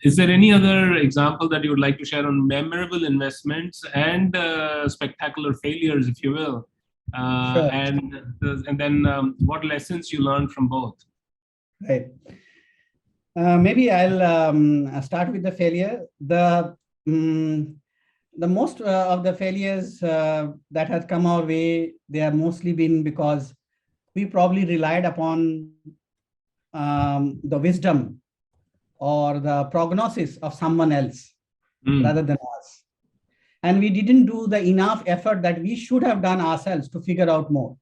Is there any other example that you would like to share on memorable investments and spectacular failures, if you will? Sure. And then what lessons you learned from both? Right. Maybe I'll start with the failure. The most of the failures that has come our way, they have mostly been because we probably relied upon the wisdom or the prognosis of someone else rather than us. And we didn't do the enough effort that we should have done ourselves to figure out more.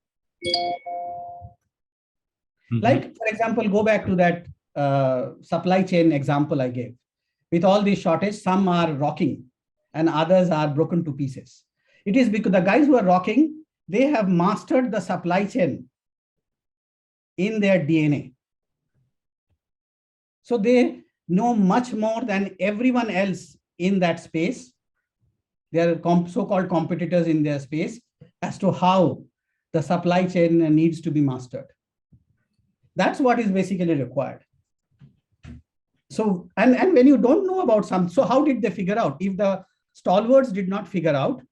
Like, for example, go back to that supply chain example I gave. With all these shortage, some are rocking and others are broken to pieces. It is because the guys who are rocking, they have mastered the supply chain in their DNA. So they know much more than everyone else in that space. They are so-called competitors in their space as to how the supply chain needs to be mastered. That's what is basically required. So, and when you don't know about some, so how did they figure out? If the stalwarts did not figure out,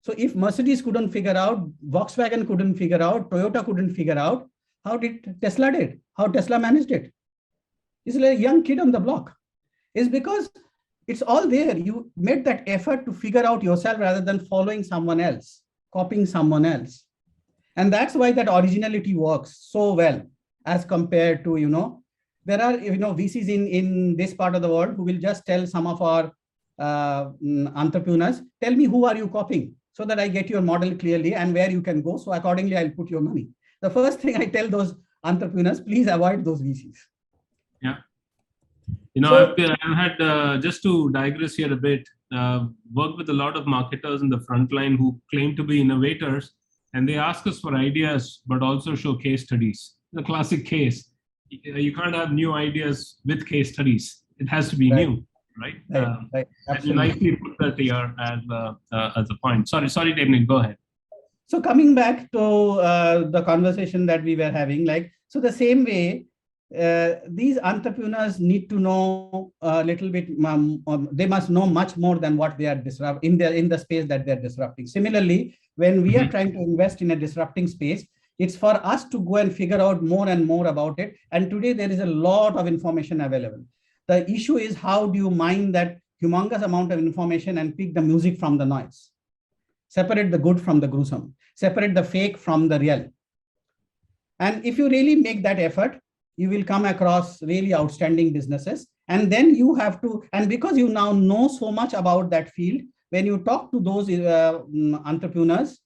so if Mercedes couldn't figure out, Volkswagen couldn't figure out, Toyota couldn't figure out, how did Tesla did? How Tesla managed it? It's like a young kid on the block. It's because it's all there. You made that effort to figure out yourself rather than following someone else, copying someone else. And that's why that originality works so well as compared to, there are, VCs in this part of the world who will just tell some of our entrepreneurs, tell me who are you copying so that I get your model clearly and where you can go. So accordingly, I'll put your money. The first thing I tell those entrepreneurs, please avoid those VCs. Yeah. I've had, just to digress here a bit, worked with a lot of marketers in the front line who claim to be innovators, and they ask us for ideas, but also show case studies. The classic case. You can't have new ideas with case studies. It has to be new, right? Right. And you nicely put that here as a point. Sorry, Debneel, go ahead. So coming back to the conversation that we were having, so the same way, these entrepreneurs need to know a little bit, they must know much more than what they are disrupting in the space that they're disrupting. Similarly, when we are trying to invest in a disrupting space, it's for us to go and figure out more and more about it. And today there is a lot of information available. The issue is, how do you mine that humongous amount of information and pick the music from the noise? Separate the good from the gruesome, separate the fake from the real. And if you really make that effort, you will come across really outstanding businesses. And then you have to, and because you now know so much about that field, when you talk to those entrepreneurs,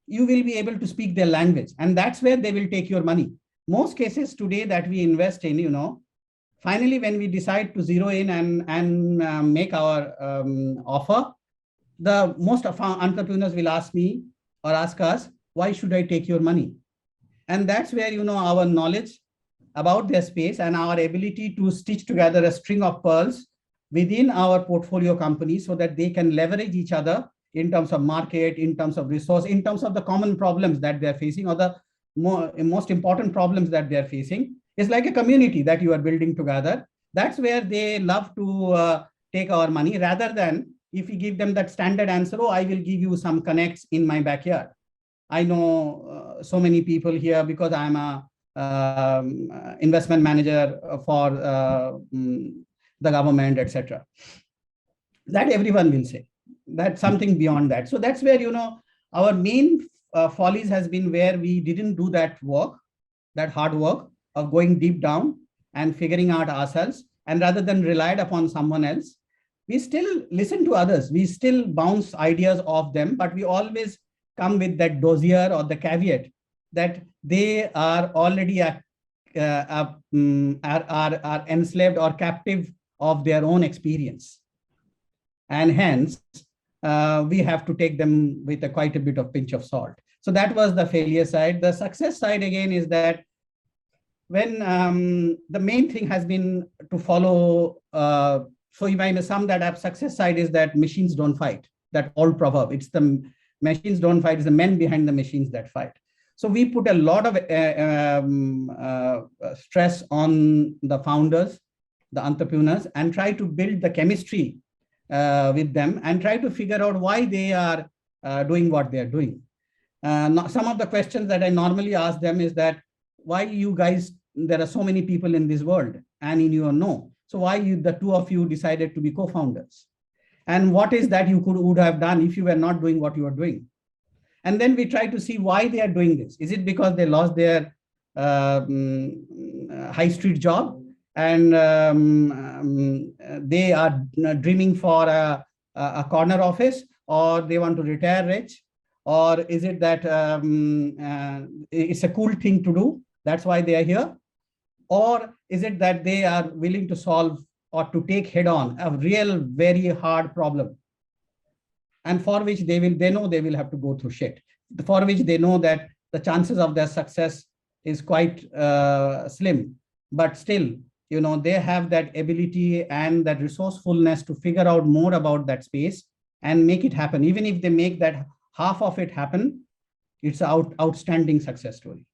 you will be able to speak their language. And that's where they will take your money. Most cases today that we invest in, finally, when we decide to zero in and make our offer, the most of our entrepreneurs will ask me or ask us, why should I take your money? And that's where, our knowledge about their space and our ability to stitch together a string of pearls within our portfolio companies so that they can leverage each other in terms of market, in terms of resource, in terms of the common problems that they're facing or the most important problems that they're facing. It's like a community that you are building together. That's where they love to take our money, rather than if we give them that standard answer, oh, I will give you some connects in my backyard. I know so many people here because I'm a investment manager for the government, etc. That everyone will say. That's something beyond that. So that's where, our main follies has been where we didn't do that work, that hard work of going deep down and figuring out ourselves. And rather than relied upon someone else, we still listen to others. We still bounce ideas off them, but we always come with that dossier or the caveat that they are already are enslaved or captive of their own experience. And hence, we have to take them with quite a bit of pinch of salt. So that was the failure side. The success side, again, is that when the main thing has been to follow, so you might sum that up, success side is that machines don't fight, that old proverb. It's the machines don't fight, it's the men behind the machines that fight. So we put a lot of stress on the founders the entrepreneurs, and try to build the chemistry with them and try to figure out why they are doing what they are doing. Some of the questions that I normally ask them is that, why you guys, there are so many people in this world and in your know, so why the two of you decided to be co-founders? And what is that you would have done if you were not doing what you are doing? And then we try to see why they are doing this. Is it because they lost their high street job and they are dreaming for a corner office, or they want to retire rich? Or is it that it's a cool thing to do, that's why they are here? Or is it that they are willing to solve or to take head on a real, very hard problem, and for which they know they will have to go through shit, for which they know that the chances of their success is quite slim, but still, you know, they have that ability and that resourcefulness to figure out more about that space and make it happen. Even if they make that half of it happen, it's an outstanding success story.